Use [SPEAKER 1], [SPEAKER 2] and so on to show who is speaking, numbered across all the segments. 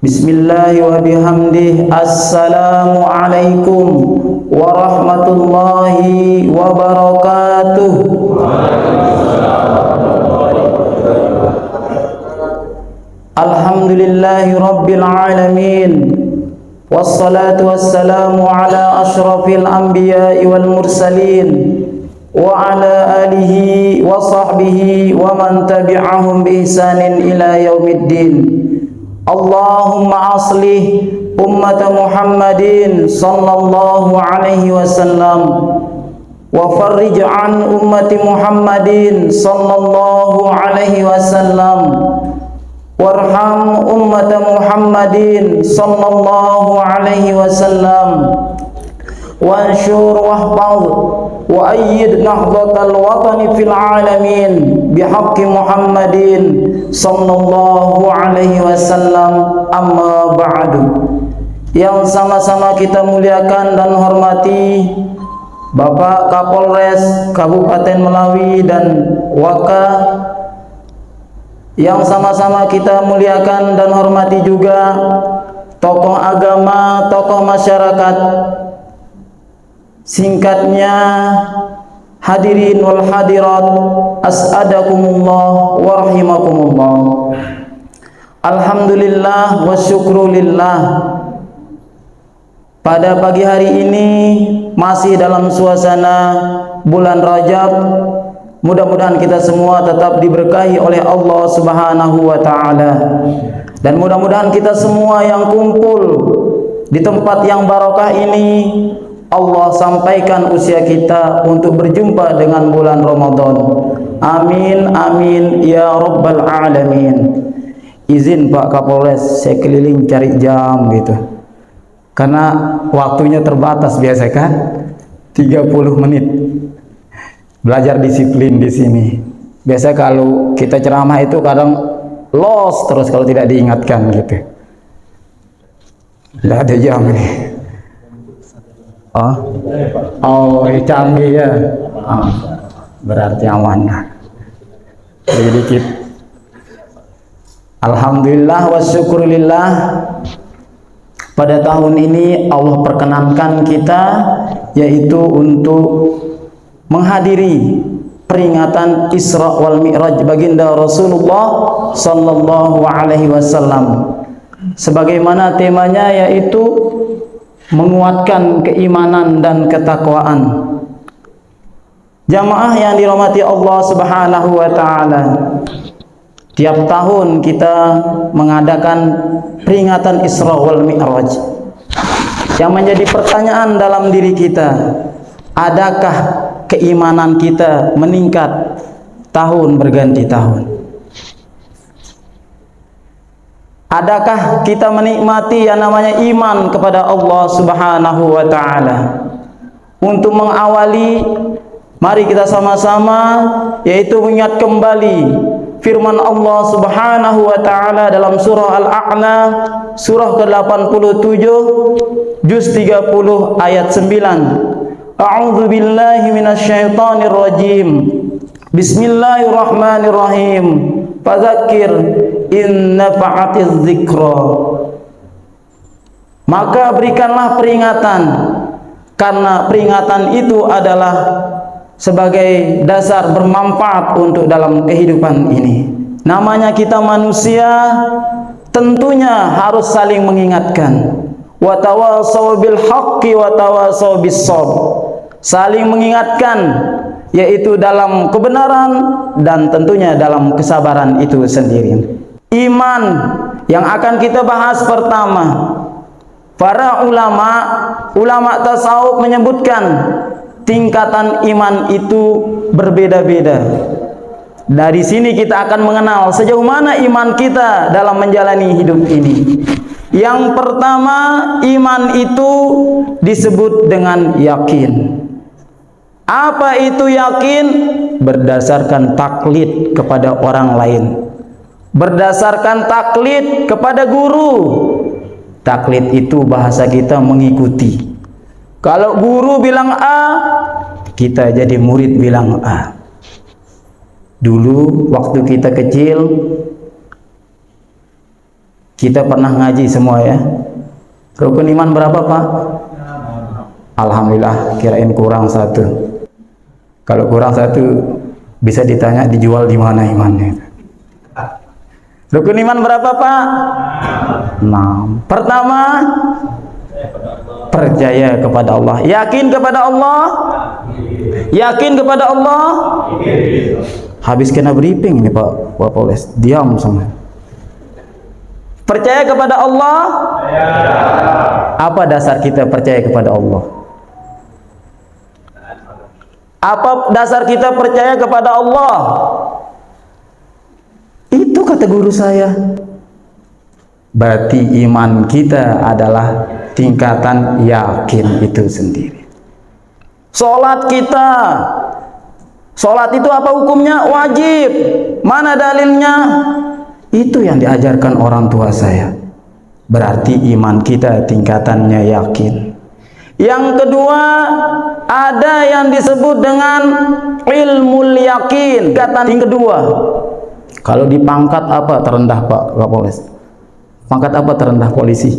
[SPEAKER 1] Bismillah wa bihamdih. Assalamualaikum warahmatullahi wabarakatuh. Alhamdulillahi rabbil alamin. Wassalatu wassalamu ala ashrafil anbiya'i wal mursalin wa ala alihi wa sahbihi wa man tabi'ahum bi ihsanin ila yaumiddin. Allahumma aslih ummata Muhammadin sallallahu alaihi wasallam wa farrij an ummati Muhammadin sallallahu alaihi wasallam warham ummata Muhammadin sallallahu alaihi wasallam wanshur wahfaz wa ayyid nahdatal watani fil alamin bihaqqi Muhammadin sallallahu alaihi wasallam. Amma ba'du. Yang sama-sama kita muliakan dan hormati Bapak Kapolres Kabupaten Melawi dan Waka, yang sama-sama kita muliakan dan hormati juga tokoh agama, tokoh masyarakat, singkatnya hadirin wal hadirat, as'adakumullah wa rahimakumullah. Alhamdulillah wa syukrulillah. Pada pagi hari ini masih dalam suasana bulan Rajab. Mudah-mudahan kita semua tetap diberkahi oleh Allah Subhanahu wa taala. Dan mudah-mudahan kita semua yang kumpul di tempat yang barokah ini, Allah sampaikan usia kita untuk berjumpa dengan bulan Ramadan. Amin amin ya rabbal alamin. Izin Pak Kapolres, saya keliling cari jam gitu, karena waktunya terbatas biasa kan, 30 menit. Belajar disiplin di sini. Biasa kalau kita ceramah itu kadang lost terus kalau tidak diingatkan gitu. Tidak ada jam ini. Oh, canggih ya. Berarti aman. Jadi dikit. Alhamdulillah wa syukurillah. Pada tahun ini Allah perkenankan kita yaitu untuk menghadiri peringatan Isra wal Mi'raj baginda Rasulullah sallallahu alaihi wasallam. Sebagaimana temanya yaitu menguatkan keimanan dan ketakwaan. Jamaah yang dirahmati Allah Subhanahu wa taala, tiap tahun kita mengadakan peringatan Isra wal Mi'raj. Yang menjadi pertanyaan dalam diri kita, adakah keimanan kita meningkat tahun berganti tahun? Adakah kita menikmati yang namanya iman kepada Allah Subhanahu wa taala? Untuk mengawali, mari kita sama-sama yaitu mengingat kembali firman Allah Subhanahu wa taala dalam surah Al-A'la, surah ke-87, juz 30 ayat 9. A'udzu billahi minasyaitonir rajim. Bismillahirrahmanirrahim. Fadzakir in nafa'atiz dzikra. Maka berikanlah peringatan, karena peringatan itu adalah sebagai dasar bermanfaat untuk dalam kehidupan ini. Namanya kita manusia, tentunya harus saling mengingatkan. Wa tawassaw bil haqqi wa tawassaw bis sabr. Saling mengingatkan yaitu dalam kebenaran dan tentunya dalam kesabaran itu sendiri. Iman yang akan kita bahas pertama, para ulama tasawuf menyebutkan tingkatan iman itu berbeda-beda. Dari sini kita akan mengenal sejauh mana iman kita dalam menjalani hidup ini. Yang pertama, iman itu disebut dengan yakin. Apa itu yakin? Berdasarkan taklid kepada orang lain, berdasarkan taklid kepada guru. Taklid itu bahasa kita mengikuti. Kalau guru bilang A, kita jadi murid bilang A. Dulu waktu kita kecil, Kita pernah ngaji semua ya. Rukun iman berapa Pak? Alhamdulillah, kirain kurang satu. Kalau kurang satu bisa ditanya dijual di mana imannya. Rukun iman berapa Pak? 6. Pertama, percaya kepada Allah. Yakin kepada Allah? Yakin kepada Allah? Habis kena briefing ini Pak Polres, diam sama. Percaya kepada Allah? Apa dasar kita percaya kepada Allah? Apa dasar kita percaya kepada Allah? Itu kata guru saya. Berarti iman kita adalah tingkatan yakin itu sendiri. Salat kita, salat itu apa hukumnya? Wajib. Mana dalilnya? Itu yang diajarkan orang tua saya. Berarti iman kita tingkatannya yakin. Yang kedua, ada yang disebut dengan ilmul yakin. Tingkatan yang kedua. Kalau di pangkat apa terendah Pak Kapolres? Pangkat apa terendah polisi?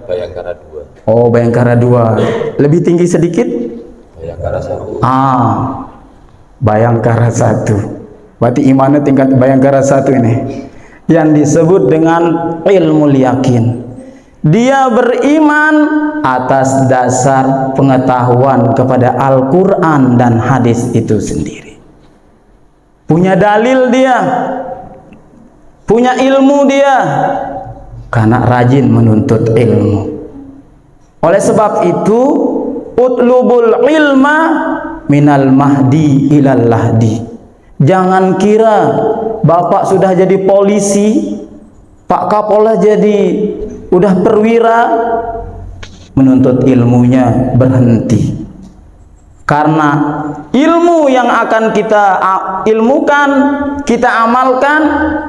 [SPEAKER 2] Bayangkara 2.
[SPEAKER 1] Oh, Bayangkara 2. Lebih tinggi sedikit?
[SPEAKER 2] Bayangkara 1.
[SPEAKER 1] Bayangkara 1. Berarti imannya tingkat Bayangkara 1 ini. Yang disebut dengan ilmul yakin. Dia beriman atas dasar pengetahuan kepada Al-Quran dan hadis itu sendiri. Punya dalil dia, punya ilmu dia, karena rajin menuntut ilmu. Oleh sebab itu, utlubul ilma minal mahdi ilal lahdi. Jangan kira Bapak sudah jadi polisi, Pak Kapolres jadi udah perwira, menuntut ilmunya berhenti. Karena ilmu yang akan kita ilmukan, kita amalkan,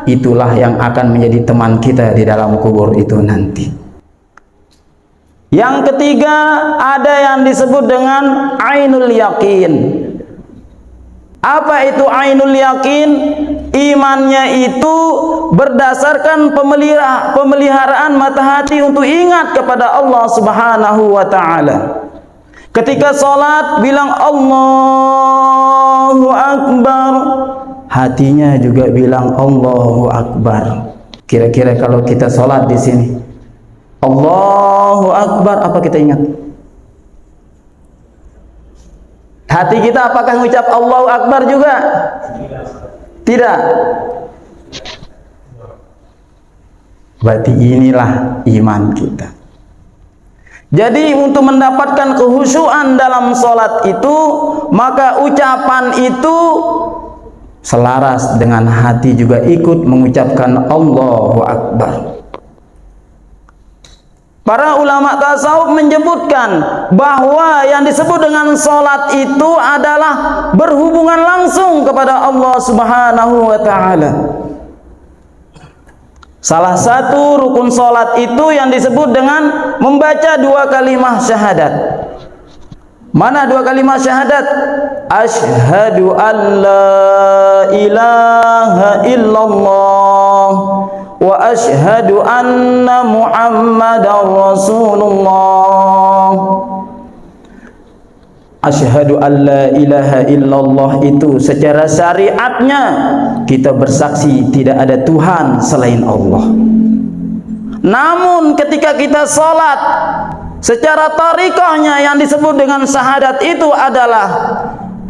[SPEAKER 1] itulah yang akan menjadi teman kita di dalam kubur itu nanti. Yang ketiga, ada yang disebut dengan ainul yakin. Apa itu ainul yakin? Imannya itu berdasarkan pemeliharaan mata hati untuk ingat kepada Allah Subhanahu wa ta'ala. Ketika sholat bilang Allahu Akbar, hatinya juga bilang Allahu Akbar. Kira-kira kalau kita sholat di sini Allahu Akbar, apa kita ingat? Hati kita apakah mengucap Allahu Akbar juga? Tidak. Berarti inilah iman kita. Jadi untuk mendapatkan kehusyuan dalam sholat itu, maka ucapan itu selaras dengan hati juga ikut mengucapkan Allahu Akbar. Para ulama tasawuf menyebutkan bahwa yang disebut dengan sholat itu adalah berhubungan langsung kepada Allah Subhanahu wa ta'ala. Salah satu rukun sholat itu yang disebut dengan membaca 2 kalimah syahadat. Mana 2 kalimah syahadat? Asyhadu an la ilaha illallah wa asyhadu anna Muhammadar Rasulullah. Asyhadu an la ilaha illallah itu secara syariatnya kita bersaksi tidak ada Tuhan selain Allah. Namun ketika kita sholat, secara tarikahnya yang disebut dengan syahadat itu adalah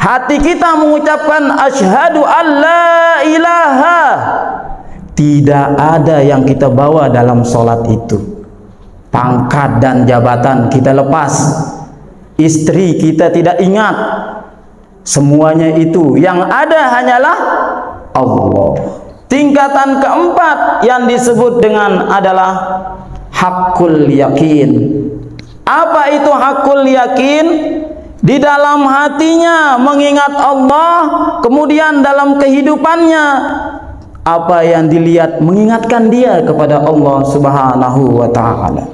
[SPEAKER 1] hati kita mengucapkan asyhadu an la ilaha. Tidak ada yang kita bawa dalam sholat itu. Pangkat dan jabatan kita lepas, istri kita tidak ingat, semuanya itu yang ada hanyalah Allah. Tingkatan keempat yang disebut dengan adalah hakul yakin. Apa itu hakul yakin? Di dalam hatinya mengingat Allah, kemudian dalam kehidupannya apa yang dilihat mengingatkan dia kepada Allah Subhanahu wa ta'ala.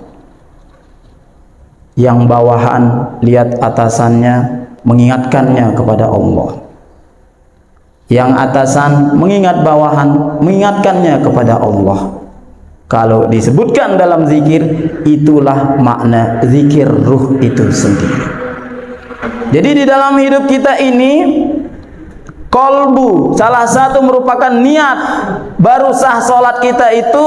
[SPEAKER 1] Yang bawahan lihat atasannya mengingatkannya kepada Allah. Yang atasan mengingat bawahan, mengingatkannya kepada Allah. Kalau disebutkan dalam zikir, itulah makna zikir ruh itu sendiri. Jadi di dalam hidup kita ini, kolbu salah satu merupakan niat. Baru sah sholat kita itu,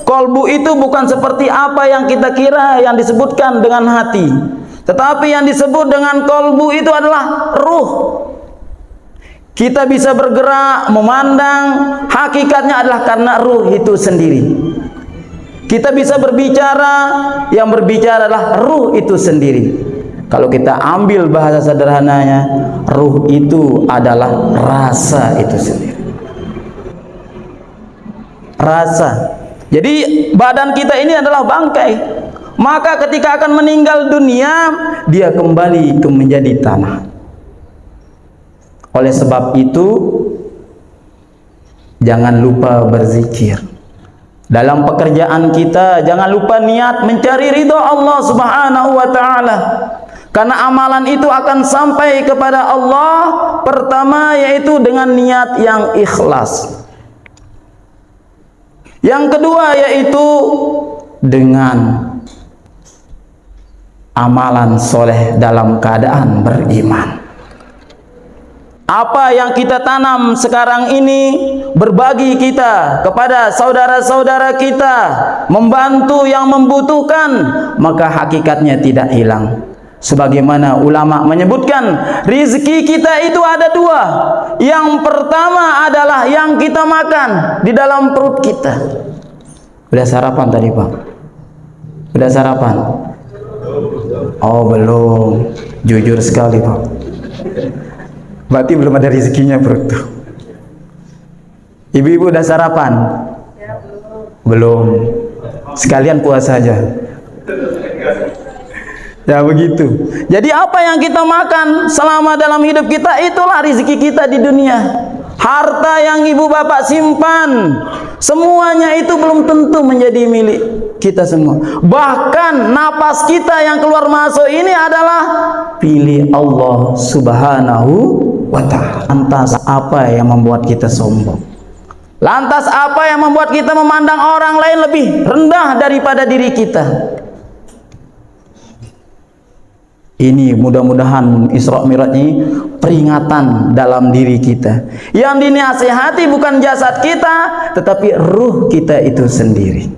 [SPEAKER 1] kolbu itu bukan seperti apa yang kita kira yang disebutkan dengan hati, tetapi yang disebut dengan kolbu itu adalah ruh. Kita bisa bergerak, memandang, hakikatnya adalah karena ruh itu sendiri. Kita bisa berbicara, yang berbicara adalah ruh itu sendiri. Kalau kita ambil bahasa sederhananya, ruh itu adalah rasa itu sendiri. Rasa. Jadi badan kita ini adalah bangkai. Maka ketika akan meninggal dunia, dia kembali ke menjadi tanah. Oleh sebab itu, jangan lupa berzikir. Dalam pekerjaan kita, jangan lupa niat mencari ridha Allah Subhanahu wa ta'ala. Karena amalan itu akan sampai kepada Allah, pertama yaitu dengan niat yang ikhlas. Yang kedua yaitu dengan amalan soleh dalam keadaan beriman. Apa yang kita tanam sekarang ini, berbagi kita kepada saudara-saudara kita, membantu yang membutuhkan, maka hakikatnya tidak hilang. Sebagaimana ulama menyebutkan, rizki kita itu ada dua. Yang pertama adalah yang kita makan di dalam perut kita. Udah sarapan tadi, Pak? Udah sarapan? Oh, belum. Jujur sekali, Pak. Berarti belum ada rezekinya perut tuh. Ibu-ibu udah sarapan? Ya, belum. Sekalian puasa aja. Ya begitu. Jadi apa yang kita makan selama dalam hidup kita, itulah rezeki kita di dunia. Harta yang ibu bapak simpan, semuanya itu belum tentu menjadi milik kita semua. Bahkan napas kita yang keluar masuk ini adalah pilih Allah Subhanahu wa ta'ala. Lantas apa yang membuat kita sombong? Lantas apa yang membuat kita memandang orang lain lebih rendah daripada diri kita? Ini mudah-mudahan Isra Mi'raj ini peringatan dalam diri kita. Yang dinasihati bukan jasad kita, tetapi ruh kita itu sendiri.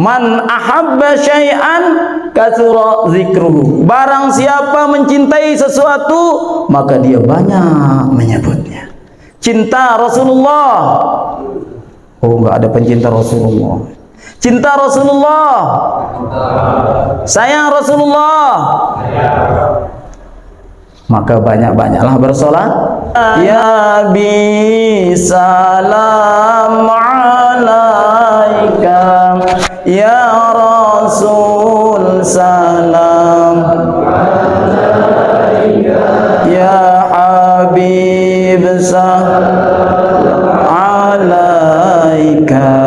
[SPEAKER 1] Man ahabba syai'an katsura zikruhu. Barang siapa mencintai sesuatu, maka dia banyak menyebutnya. Cinta Rasulullah. Oh, enggak ada pencinta Rasulullah. Cinta Rasulullah, sayang Rasulullah, maka banyak-banyaklah bersolat. Ya bi salam alaika, ya Rasul salam alaika, ya Habib salam alaika.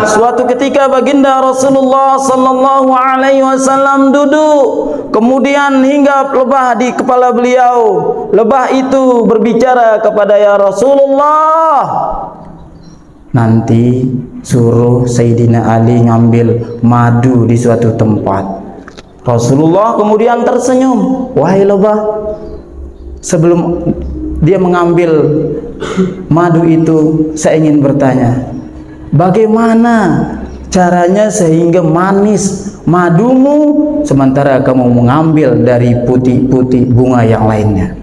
[SPEAKER 1] Suatu ketika baginda Rasulullah sallallahu alaihi wasallam duduk, kemudian hinggap lebah di kepala beliau. Lebah itu berbicara kepada ya Rasulullah, nanti suruh Sayyidina Ali ngambil madu di suatu tempat. Rasulullah kemudian tersenyum, wahai lebah, sebelum dia mengambil madu itu. Saya ingin bertanya, bagaimana caranya sehingga manis madumu sementara kamu mengambil dari putih-putih bunga yang lainnya?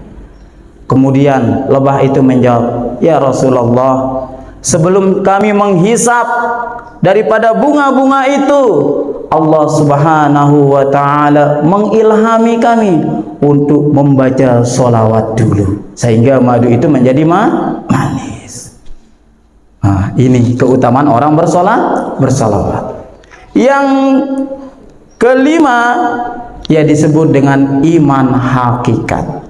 [SPEAKER 1] Kemudian lebah itu menjawab, ya Rasulullah, sebelum kami menghisap daripada bunga-bunga itu, Allah Subhanahu wa ta'ala mengilhami kami untuk membaca sholawat dulu, sehingga madu itu menjadi manis. Nah, ini keutamaan orang bersolawat. Yang kelima, ya disebut dengan iman hakikat.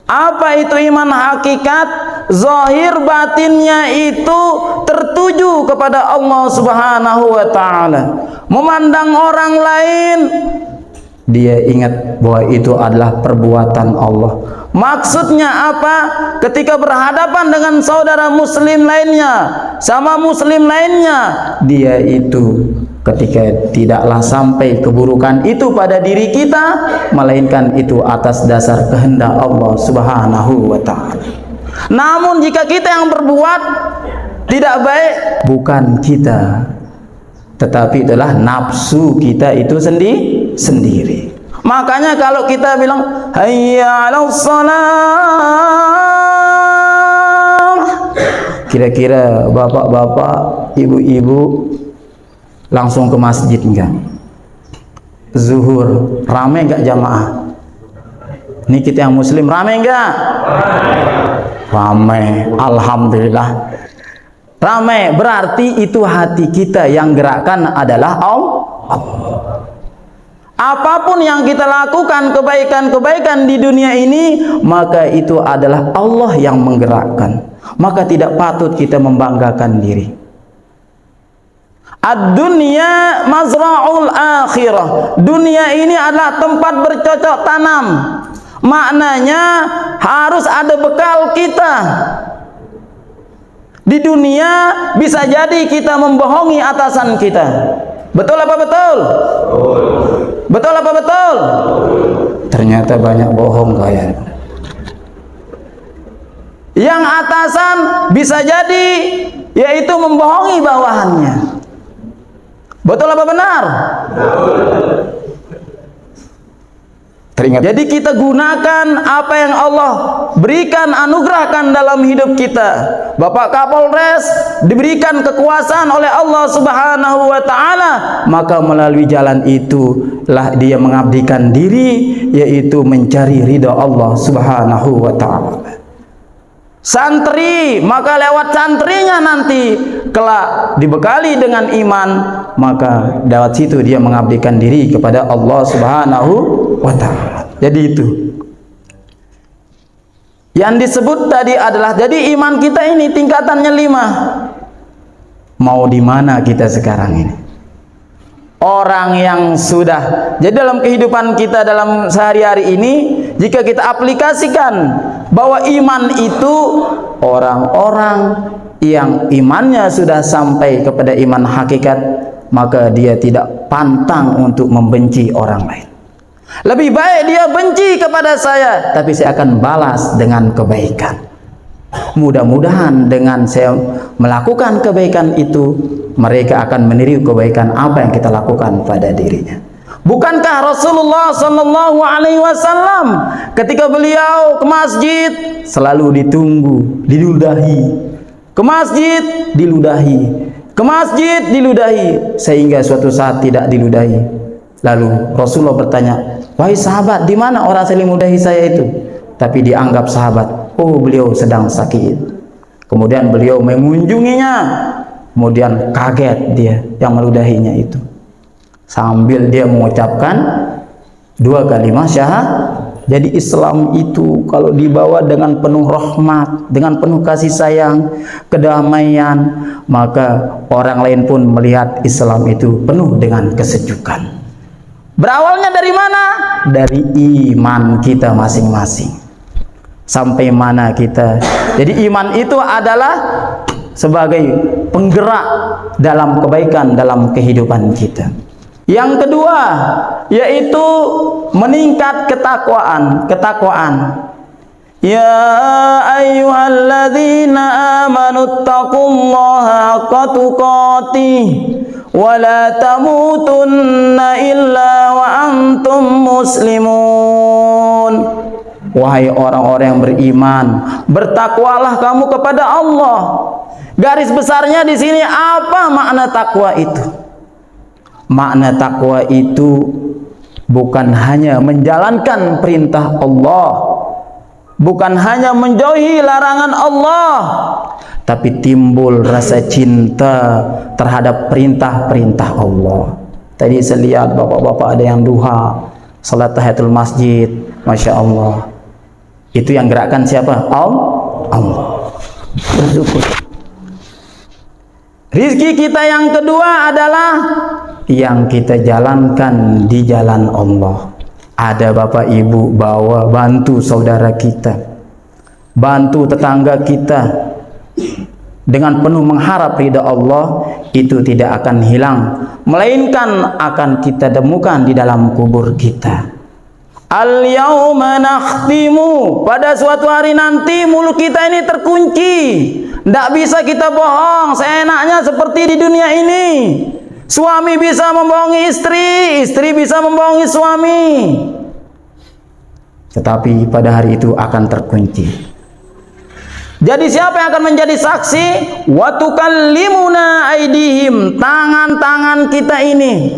[SPEAKER 1] Apa itu iman hakikat? Zahir batinnya itu tertuju kepada Allah Subhanahu wa ta'ala. Memandang orang lain, dia ingat bahwa itu adalah perbuatan Allah. Maksudnya apa? Ketika berhadapan dengan saudara muslim lainnya, sama muslim lainnya, dia itu ketika tidaklah sampai keburukan itu pada diri kita, melainkan itu atas dasar kehendak Allah Subhanahu wa ta'ala. Namun jika kita yang berbuat tidak baik, bukan kita, tetapi itulah nafsu kita itu sendiri. Makanya kalau kita bilang hayya 'alas shalah, kira-kira bapak-bapak, ibu-ibu langsung ke masjid enggak? Zuhur rame enggak jamaah? Ini kita yang muslim rame enggak? Rame, alhamdulillah. Rame berarti itu hati kita yang gerakkan adalah Allah. Apapun yang kita lakukan, kebaikan-kebaikan di dunia ini, maka itu adalah Allah yang menggerakkan. Maka tidak patut kita membanggakan diri. Ad-dunya mazra'ul akhirah. Dunia ini adalah tempat bercocok tanam. Maknanya harus ada bekal kita. Di dunia bisa jadi kita membohongi atasan kita. Betul apa betul? Betul apa betul? Ternyata banyak bohong kalian. Yang atasan bisa jadi yaitu membohongi bawahannya. Betul apa benar? Teringat. Jadi kita gunakan apa yang Allah berikan, anugerahkan dalam hidup kita. Bapak Kapolres diberikan kekuasaan oleh Allah Subhanahu wa ta'ala, maka melalui jalan itulah dia mengabdikan diri, yaitu mencari ridha Allah Subhanahu wa ta'ala. Santri, maka lewat santrinya nanti kelak dibekali dengan iman, maka lewat situ dia mengabdikan diri kepada Allah Subhanahu wa ta'ala. Jadi itu yang disebut tadi adalah, jadi iman kita ini tingkatannya 5. Mau di mana kita sekarang ini? Orang yang sudah, jadi dalam kehidupan kita dalam sehari-hari ini, jika kita aplikasikan bahwa iman itu orang-orang yang imannya sudah sampai kepada iman hakikat, maka dia tidak pantang untuk membenci orang lain. Lebih baik dia benci kepada saya, tapi saya akan balas dengan kebaikan. Mudah-mudahan dengan saya melakukan kebaikan itu, mereka akan meniru kebaikan apa yang kita lakukan pada dirinya. Bukankah Rasulullah Sallallahu Alaihi Wasallam ketika beliau ke masjid selalu ditunggu, diludahi, ke masjid diludahi, ke masjid diludahi, sehingga suatu saat tidak diludahi. Lalu Rasulullah bertanya, wahai sahabat, di mana orang saling ludahi saya itu? Tapi dianggap sahabat, oh beliau sedang sakit. Kemudian beliau mengunjunginya, kemudian kaget dia yang meludahinya itu, sambil dia mengucapkan 2 kalimat syahadat. Jadi Islam itu kalau dibawa dengan penuh rahmat, dengan penuh kasih sayang, kedamaian, maka orang lain pun melihat Islam itu penuh dengan kesejukan. Berawalnya dari mana? Dari iman kita masing-masing. Sampai mana kita. Jadi iman itu adalah sebagai penggerak dalam kebaikan dalam kehidupan kita. Yang kedua, yaitu meningkat ketakwaan. Ya ayyuhalladzina amanu taqullaha haqqa tuqatih wa la tamutunna illa wa antum muslimun. Wahai orang-orang yang beriman, bertakwalah kamu kepada Allah. Garis besarnya di sini apa makna takwa itu? Makna takwa itu bukan hanya menjalankan perintah Allah, bukan hanya menjauhi larangan Allah, tapi timbul rasa cinta terhadap perintah-perintah Allah. Tadi saya lihat bapak-bapak ada yang duha, salat tahiyatul masjid, Masya Allah. Itu yang gerakkan siapa? Allah. Bersyukur. Rizki kita yang kedua adalah yang kita jalankan di jalan Allah. Ada bapak ibu bawa, bantu saudara kita, bantu tetangga kita dengan penuh mengharap ridha Allah, itu tidak akan hilang, melainkan akan kita temukan di dalam kubur kita. Al-yauma nakhtimu, pada suatu hari nanti mulut kita ini terkunci. Tidak bisa kita bohong seenaknya seperti di dunia ini. Suami bisa membohongi istri, istri bisa membohongi suami. Tetapi pada hari itu akan terkunci. Jadi siapa yang akan menjadi saksi? Wa tukallimuna aidihim, tangan-tangan kita ini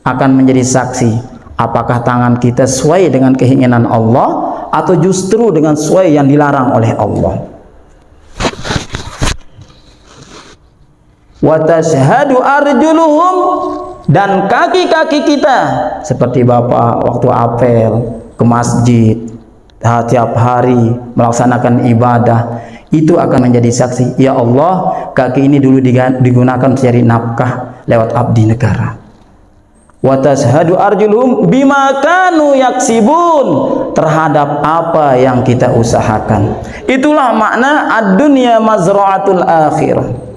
[SPEAKER 1] akan menjadi saksi. Apakah tangan kita sesuai dengan keinginan Allah atau justru dengan sesuai yang dilarang oleh Allah? Wa tashhadu arjuluhum, dan kaki-kaki kita, seperti bapak waktu apel ke masjid tiap hari melaksanakan ibadah, itu akan menjadi saksi. Ya Allah, kaki ini dulu digunakan mencari nafkah lewat abdi negara. Wa tashhadu arjuluhum bima kanu yaksibun, terhadap apa yang kita usahakan. Itulah makna ad-dunya mazra'atul akhirah.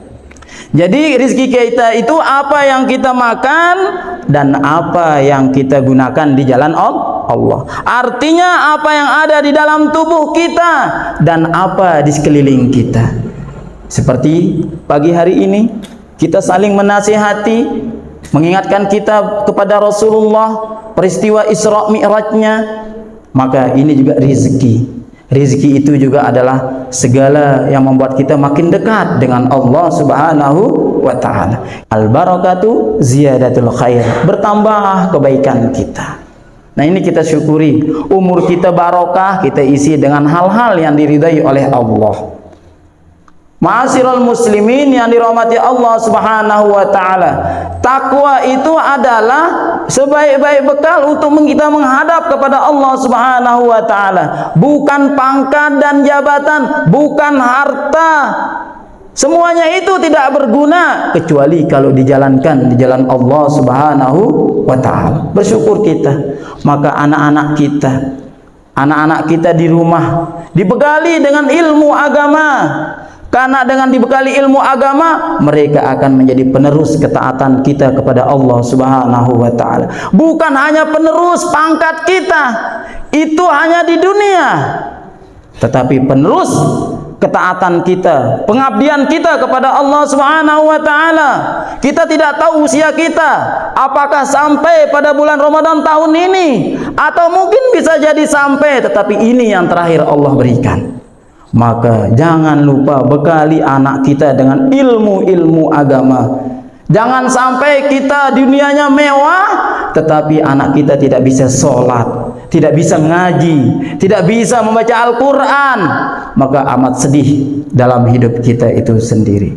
[SPEAKER 1] Jadi rizki kita itu apa yang kita makan dan apa yang kita gunakan di jalan Allah. Artinya apa yang ada di dalam tubuh kita dan apa di sekeliling kita. Seperti pagi hari ini kita saling menasihati, mengingatkan kita kepada Rasulullah, peristiwa Isra Mi'rajnya, maka ini juga rezeki. Rezeki itu juga adalah segala yang membuat kita makin dekat dengan Allah Subhanahu wa ta'ala. Al-barakatu ziyadatul khair, bertambah kebaikan kita. Nah, ini kita syukuri, umur kita barokah, kita isi dengan hal-hal yang diridai oleh Allah. Ma'asyiral muslimin yang dirahmati Allah Subhanahu wa ta'ala, takwa itu adalah sebaik-baik bekal untuk kita menghadap kepada Allah Subhanahu wa ta'ala. Bukan pangkat dan jabatan, bukan harta. Semuanya itu tidak berguna kecuali kalau dijalankan di jalan Allah Subhanahu wa ta'ala. Bersyukur kita, maka anak-anak kita di rumah dibekali dengan ilmu agama. Karena dengan dibekali ilmu agama, mereka akan menjadi penerus ketaatan kita kepada Allah Subhanahu wa ta'ala. Bukan hanya penerus pangkat kita, itu hanya di dunia, tetapi penerus ketaatan kita, pengabdian kita kepada Allah Subhanahu wa ta'ala. Kita tidak tahu usia kita, apakah sampai pada bulan Ramadan tahun ini, atau mungkin bisa jadi sampai, tetapi ini yang terakhir Allah berikan. Maka jangan lupa bekali anak kita dengan ilmu-ilmu agama. Jangan sampai kita dunianya mewah, tetapi anak kita tidak bisa sholat, tidak bisa ngaji, tidak bisa membaca Al-Quran. Maka amat sedih dalam hidup kita itu sendiri.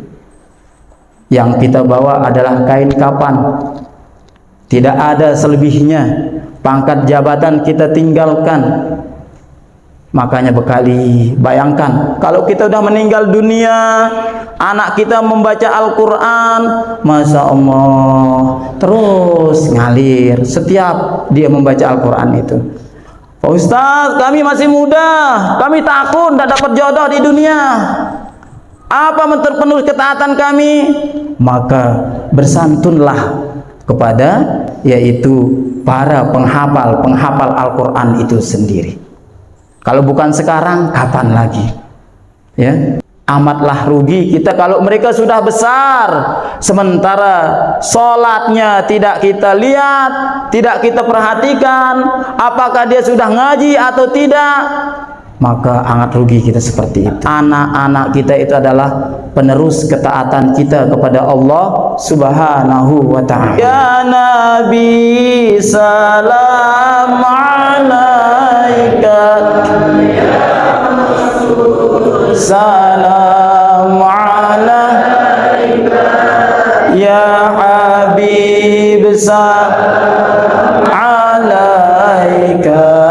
[SPEAKER 1] Yang kita bawa adalah kain kapan, tidak ada selebihnya. Pangkat jabatan kita tinggalkan. Makanya bekali, bayangkan kalau kita udah meninggal dunia, anak kita membaca Al-Quran, Masya Allah, terus ngalir setiap dia membaca Al-Quran itu. Pak Ustaz, kami masih muda, kami takut tidak dapat jodoh di dunia. Apa terpenuhi ketaatan kami? Maka bersantunlah kepada yaitu para penghafal Al-Quran itu sendiri. Kalau bukan sekarang, kapan lagi? Ya, amatlah rugi kita kalau mereka sudah besar, sementara sholatnya tidak kita lihat, tidak kita perhatikan, apakah dia sudah ngaji atau tidak, maka sangat rugi kita seperti itu. Anak-anak kita itu adalah penerus ketaatan kita kepada Allah Subhanahu wa ta'ala. Ya Nabi salam alaika, salam alaika, ya Habib salam alaika,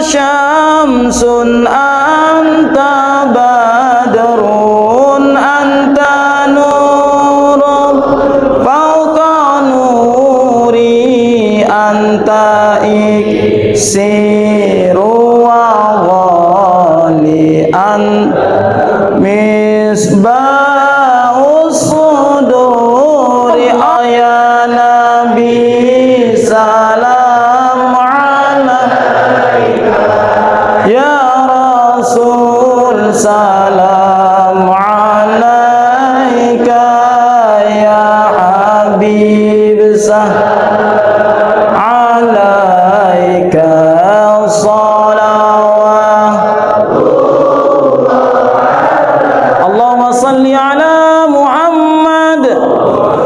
[SPEAKER 1] syamsun anta badrun anta nurun fauqa nuri anta iksiru wa ghalian misbahus suduri. Ya Nabi salam alaika, ya Rasul salam alaika, ya Habib salam alaika, salawatullah. Allahumma salli ala Muhammad,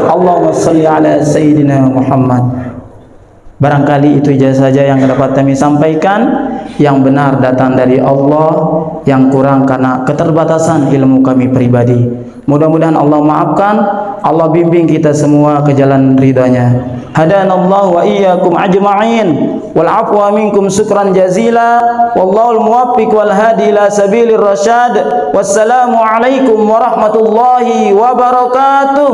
[SPEAKER 1] Allahumma salli ala Sayyidina Muhammad. Barangkali itu saja yang dapat kami sampaikan. Yang benar datang dari Allah, yang kurang karena keterbatasan ilmu kami pribadi. Mudah-mudahan Allah maafkan, Allah bimbing kita semua ke jalan ridhanya. Hadanallahu wa iyyakum ajma'in, wal afwa minkum syukran jazila, wallahul muwaffiq wal hadi ila sabilir rasyad. Wassalamu alaikum warahmatullahi wabarakatuh.